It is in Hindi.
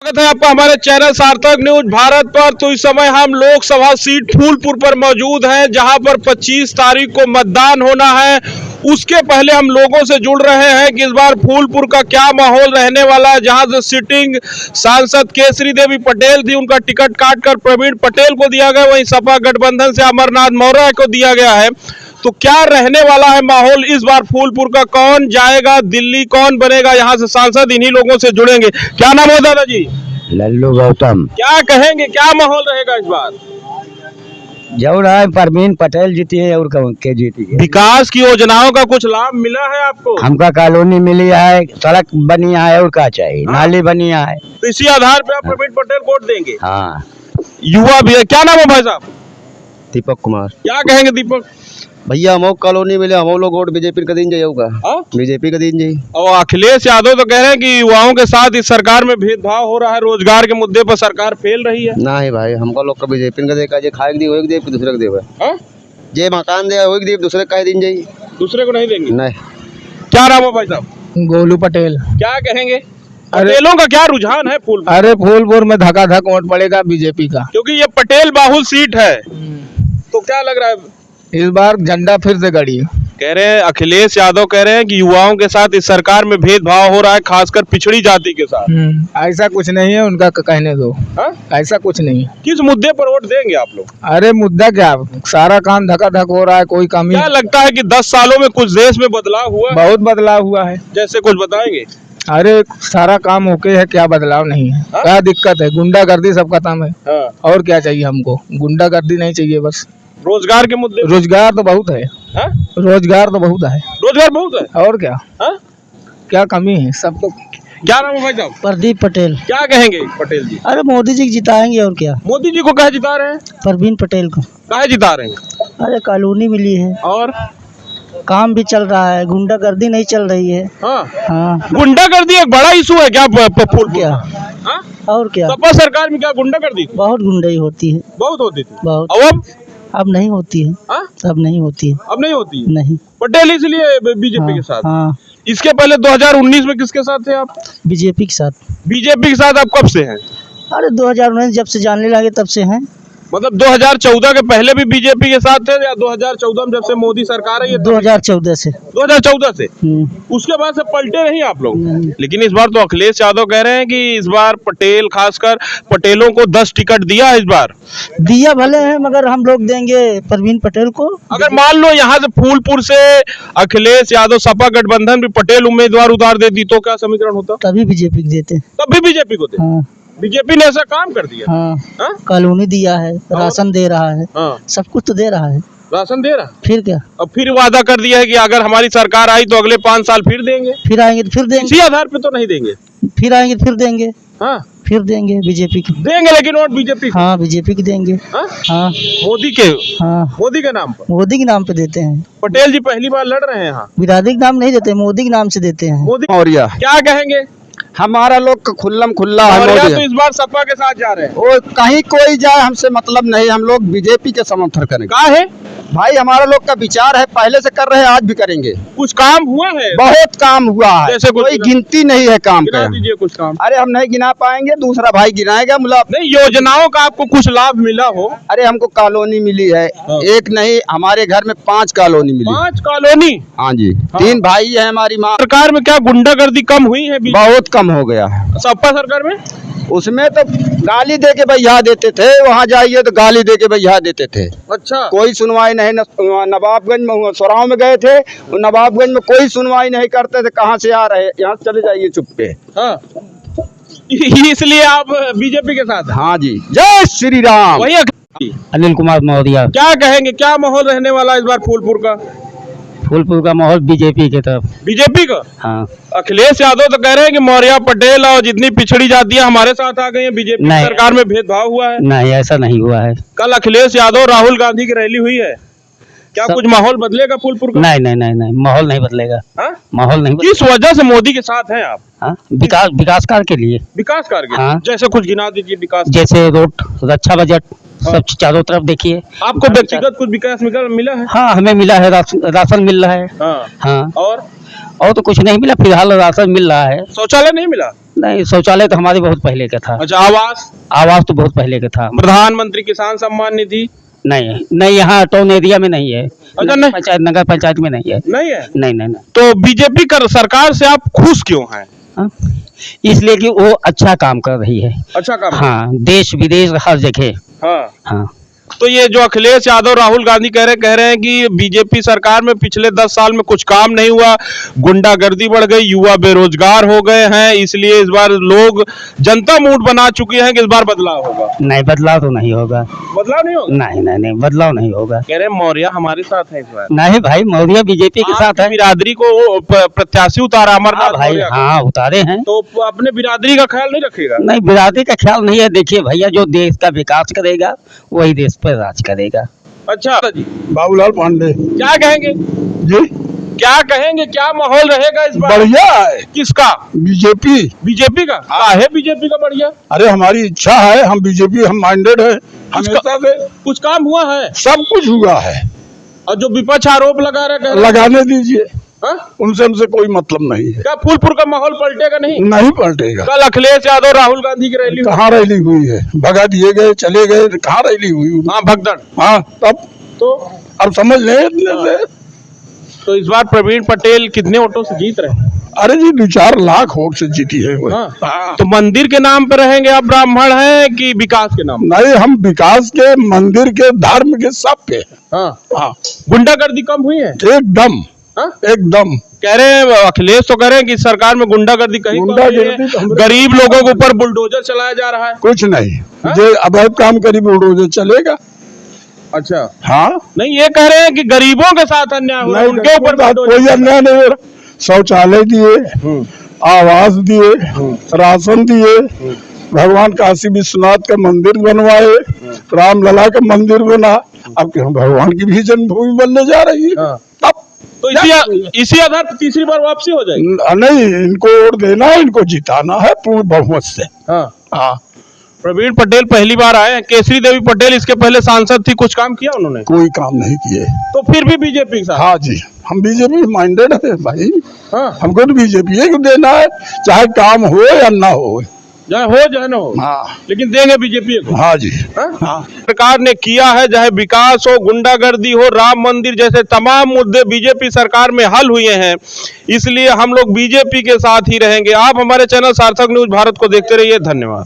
स्वागत है आपका हमारे चैनल सार्थक न्यूज भारत पर। तो इस समय हम लोकसभा सीट फूलपुर पर मौजूद हैं, जहां पर 25 तारीख को मतदान होना है। उसके पहले हम लोगों से जुड़ रहे हैं कि इस बार फूलपुर का क्या माहौल रहने वाला है। जहां से सिटिंग सांसद केसरी देवी पटेल थी, उनका टिकट काटकर प्रवीण पटेल को दिया गया, वहीं सपा गठबंधन से अमरनाथ मौर्य को दिया गया है। तो क्या रहने वाला है माहौल इस बार फूलपुर का, कौन जाएगा दिल्ली, कौन बनेगा यहाँ से सांसद, इन्हीं लोगों से जुड़ेंगे। क्या नाम है दादाजी? लल्लू गौतम। क्या कहेंगे, क्या माहौल रहेगा इस बार? जो रहा है प्रवीण पटेल जीती है और के जीती है। विकास की योजनाओं का कुछ लाभ मिला है आपको? हमका कॉलोनी मिली है, सड़क बनी है और क्या चाहिए, नाली बनी है। तो इसी आधार पे आप प्रवीण पटेल वोट देंगे? हाँ। युवा भी है। क्या नाम है भाई साहब? दीपक कुमार। क्या कहेंगे दीपक? भैया हम कॉलोनी मिले, हम लोग वोट बीजेपी का दिन जाइएगा। बीजेपी का दिन जाइए। और अखिलेश यादव तो कह रहे हैं कि युवाओं के साथ इस सरकार में भेदभाव हो रहा है, रोजगार के मुद्दे पर सरकार फेल रही है। नहीं भाई, हमको लोग का बीजेपी का देखा, जे खाए दी होगी देव, दूसरे को देव, जे मकान दे होगी देव, दूसरे का दिन जाइए, दूसरे को नहीं देंगे। नहीं। क्या नाम है भाई साहब? गोलू पटेल। क्या कहेंगे, पटेलों का क्या रुझान है फूलपुर? अरे फूलपुर में धकाधक वोट पड़ेगा बीजेपी का, क्योंकि ये पटेल बाहुल सीट है। तो क्या लग रहा है इस बार झंडा फिर से गड़ी? कह रहे हैं अखिलेश यादव कह रहे हैं कि युवाओं के साथ इस सरकार में भेदभाव हो रहा है, खासकर पिछड़ी जाति के साथ। ऐसा कुछ नहीं है, उनका कहने दो। ऐसा कुछ नहीं है। किस मुद्दे पर वोट देंगे आप लोग? अरे मुद्दा क्या, सारा काम धकाधक हो रहा है, कोई कमी। क्या लगता है कि 10 सालों में कुछ देश में बदलाव हुआ है? बहुत बदलाव हुआ है। जैसे कुछ बताएंगे? अरे सारा काम ओके है, क्या बदलाव नहीं है। क्या दिक्कत है? गुंडागर्दी सब खत्म है। और क्या चाहिए हमको? गुंडागर्दी नहीं चाहिए बस। रोजगार के मुद्दे? रोजगार तो बहुत है। रोजगार तो बहुत है। रोजगार बहुत है। और क्या? क्या कमी है? सब तो। क्या नाम है भाई साहब? प्रदीप पटेल। क्या कहेंगे पटेल जी? अरे मोदी जी जिताएंगे और क्या। मोदी जी को कहे जिता रहे हैं? प्रवीण पटेल को कहे जिता रहे हैं? अरे कॉलोनी मिली है और काम भी चल रहा है, गुंडागर्दी नहीं चल रही है। हाँ। गुंडागर्दी एक बड़ा इशू है क्या फूलपुर? क्या? और क्या? सपा सरकार में क्या गुंडागर्दी? बहुत गुंडाई होती है। बहुत होती थी। बहुत। अब नहीं होती है। अब नहीं होती है। अब नहीं होती है। नहीं। पटेल इसलिए बीजेपी के साथ। हाँ। इसके पहले 2019 में किसके साथ थे आप? बीजेपी के साथ। बीजेपी के साथ आप कब से हैं? अरे 2019 जब से जानने लगे तब से हैं। मतलब 2014 के पहले भी बीजेपी के साथ थे या 2014 में जब से मोदी सरकार है? ये 2014 से। 2014 से। उसके बाद से पलटे नहीं आप लोग। लेकिन इस बार तो अखिलेश यादव कह रहे हैं कि इस बार पटेल, खासकर पटेलों को 10 टिकट दिया है इस बार। दिया भले है, मगर हम लोग देंगे प्रवीण पटेल को। अगर मान लो यहाँ से फूलपुर से अखिलेश यादव, सपा गठबंधन भी पटेल उम्मीदवार उतार देती तो क्या समीकरण होता? तभी बीजेपी को देते। तब भी बीजेपी को देते। बीजेपी ने ऐसा काम कर दिया। हाँ। कॉलोनी दिया है, राशन दे रहा है। सब कुछ तो दे रहा है। राशन दे रहा है। फिर क्या? अब फिर वादा कर दिया है कि अगर हमारी सरकार आई तो अगले 5 साल फिर देंगे। फिर आएंगे तो फिर देंगे। इसी आधार पे तो नहीं देंगे। फिर आएंगे तो फिर देंगे। फिर देंगे बीजेपी को देंगे, लेकिन वोट बीजेपी। हाँ, बीजेपी की देंगे। हाँ। मोदी के। हाँ। मोदी के नाम पर। मोदी के नाम पे देते हैं। पटेल जी पहली बार लड़ रहे हैं यहाँ। विरादी के नाम नहीं देते, मोदी के नाम से देते हैं। मोदी। और क्या कहेंगे? हमारा लोग खुल्लम खुल्ला है। तो इस बार सपा के साथ जा रहे हैं। वो कहीं कोई जाए, हमसे मतलब नहीं, हम लोग बीजेपी के समर्थन करेंगे। क्या है भाई, हमारा लोग का विचार है, पहले से कर रहे हैं, आज भी करेंगे। कुछ काम हुआ है? बहुत काम हुआ है, जैसे कोई गिनती नहीं है काम का। दीजिए कुछ काम। अरे हम नहीं गिना पाएंगे, दूसरा भाई गिनाएगा। नहीं, योजनाओं का आपको कुछ लाभ मिला हो? अरे हमको कॉलोनी मिली है। एक नहीं, हमारे घर में 5 कॉलोनी मिली। 5 कॉलोनी? हाँ जी। 3 भाई है हमारी माँ। सरकार में क्या गुंडागर्दी कम हुई है? बहुत कम हो गया है। सपा सरकार में? उसमें तो गाली दे के भैया देते थे, वहाँ जाइए तो गाली दे के भैया देते थे। अच्छा। कोई सुनवाई नहीं। नवाबगंज में, सोराव में गए थे, नवाबगंज में कोई सुनवाई नहीं करते थे। कहाँ से आ रहे, यहाँ चले जाइए चुपके। हाँ। इसलिए आप बीजेपी के साथ? हाँ जी। जय श्री राम। वही अनिल कुमार मौर्य। क्या कहेंगे, क्या माहौल रहने वाला इस बार फूलपुर का? फूलपुर का माहौल बीजेपी की तरफ। बीजेपी का? हाँ। अखिलेश यादव तो कह रहे हैं कि मौर्य, पटेल और जितनी पिछड़ी जाति है हमारे साथ आ गई है, बीजेपी सरकार में भेदभाव हुआ है। नहीं, ऐसा नहीं हुआ है। कल अखिलेश यादव, राहुल गांधी की रैली हुई है, क्या कुछ माहौल बदलेगा फूलपुर का? नहीं नहीं नहीं नहीं, माहौल नहीं बदलेगा। माहौल नहीं। किस वजह से मोदी के साथ हैं आप? विकास कार्य के लिए। विकास कार्य? जैसे कुछ गिना दीजिए विकास। जैसे रोड, रक्षा बजट, सब चारों तरफ देखिए। आपको व्यक्तिगत कुछ विकास मिला है? हाँ, हमें मिला है, राशन मिल रहा है। हाँ। और तो कुछ नहीं मिला, फिलहाल राशन मिल रहा है। शौचालय नहीं मिला? नहीं, शौचालय तो हमारे बहुत पहले का था। अच्छा, आवास? आवास तो बहुत पहले का था। प्रधानमंत्री किसान सम्मान निधि? नहीं नहीं, यहाँ टाउन एरिया में नहीं है। अच्छा, नहीं? पंचायत, नगर पंचायत में नहीं है। नहीं है? नहीं नहीं नहीं। तो बीजेपी कर सरकार से आप खुश क्यों हैं? हाँ? इसलिए कि वो अच्छा काम कर रही है। अच्छा काम? हाँ, देश विदेश हर जगह। हाँ। हाँ, तो ये जो अखिलेश यादव, राहुल गांधी कह रहे हैं कि बीजेपी सरकार में पिछले 10 साल में कुछ काम नहीं हुआ, गुंडागर्दी बढ़ गई, युवा बेरोजगार हो गए हैं, इसलिए इस बार लोग, जनता मूड बना चुकी है कि इस बार बदलाव होगा। नहीं, बदलाव तो नहीं होगा। बदलाव नहीं होगा? नहीं नहीं नहीं, बदलाव नहीं होगा। कह रहे हैं मौर्य हमारे साथ है इस बार। नहीं भाई, मौर्य बीजेपी के साथ है। बिरादरी को प्रत्याशी उतारा अमरनाथ भाई, मौर्य का। हाँ उतारे हैं। तो अपने बिरादरी का ख्याल नहीं रखेगा? नहीं, बिरादरी का ख्याल नहीं है। देखिए भैया, जो देश का विकास करेगा वही देश पर राज करेगा। अच्छा जी, बाबूलाल पांडे क्या कहेंगे जी। क्या कहेंगे, क्या माहौल रहेगा इस बार? बढ़िया है। किसका? बीजेपी। बीजेपी का? है बीजेपी का बढ़िया? अरे हमारी इच्छा है, हम बीजेपी, हम माइंडेड है हमेशा से। कुछ काम हुआ है? सब कुछ हुआ है। और जो विपक्ष आरोप लगा रहे हैं, लगाने दीजिए, हाँ? उनसे हमसे कोई मतलब नहीं है। क्या फूलपुर का माहौल पलटेगा नहीं? नहीं पलटेगा। कल अखिलेश यादव, राहुल गांधी की रैली हुई। कहाँ रैली हुई है? भगा दिए गए, चले गए, कहाँ रैली हुई? हाँ, भगदड़। हाँ, तब तो अब समझ लें इतने से। तो इस बार प्रवीण पटेल कितने वोटों से जीत रहे हैं? अरे जी, 2-4 लाख वोट से जीती है वो। हाँ। हाँ। तो मंदिर के नाम पे रहेंगे आप ब्राह्मण हैं कि विकास के नाम? नहीं, हम विकास के, मंदिर के, धर्म के, सब पे हैं। हाँ। हाँ, गुंडागर्दी कम हुई है? एकदम। हाँ? एकदम। कह रहे हैं अखिलेश, तो कह रहे हैं कि सरकार में गुंडागर्दी कहीं कम नहीं गुंडागर्दी तो है, हम- गरीब लोगों के ऊपर बुलडोजर चलाया जा रहा है। कुछ नहीं, हाँ? जो अवैध काम करी बुलडोजर चलेगा। अच्छा, हाँ, नहीं, ये कह रहे हैं कि गरीबों के साथ अन्याय हो रहा है, नहीं, उनके ऊपर बुलडोजर। कोई अन्याय नहीं हो रहा। शौचालय दिए, आवास दिए, राशन दिए, भगवान काशी विश्वनाथ का मंदिर बनवाए, रामलला का मंदिर बना। अब क्यों भगवान की भी जन्मभूमि बनने जा रही है। हाँ। तब तो इसी आधार पर तीसरी बार वापसी हो जाएगी? नहीं, इनको वोट देना है, इनको जिताना है पूर्ण बहुमत से। हाँ। हाँ, प्रवीण पटेल पहली बार आए हैं। केसरी देवी पटेल इसके पहले सांसद थी, कुछ काम किया उन्होंने? कोई काम नहीं किए। तो फिर भी बीजेपी के साथ? हाँ जी, हम बीजेपी माइंडेड है भाई। हाँ। हमको तो बीजेपी को देना है, चाहे काम हो या ना हो। चाहे ना हो, हाँ। लेकिन देंगे बीजेपी को। हाँ जी। हाँ? हाँ। सरकार ने किया है, चाहे विकास हो, गुंडागर्दी हो, राम मंदिर जैसे तमाम मुद्दे बीजेपी सरकार में हल हुए हैं, इसलिए हम लोग बीजेपी के साथ ही रहेंगे। आप हमारे चैनल सार्थक न्यूज भारत को देखते रहिए। धन्यवाद।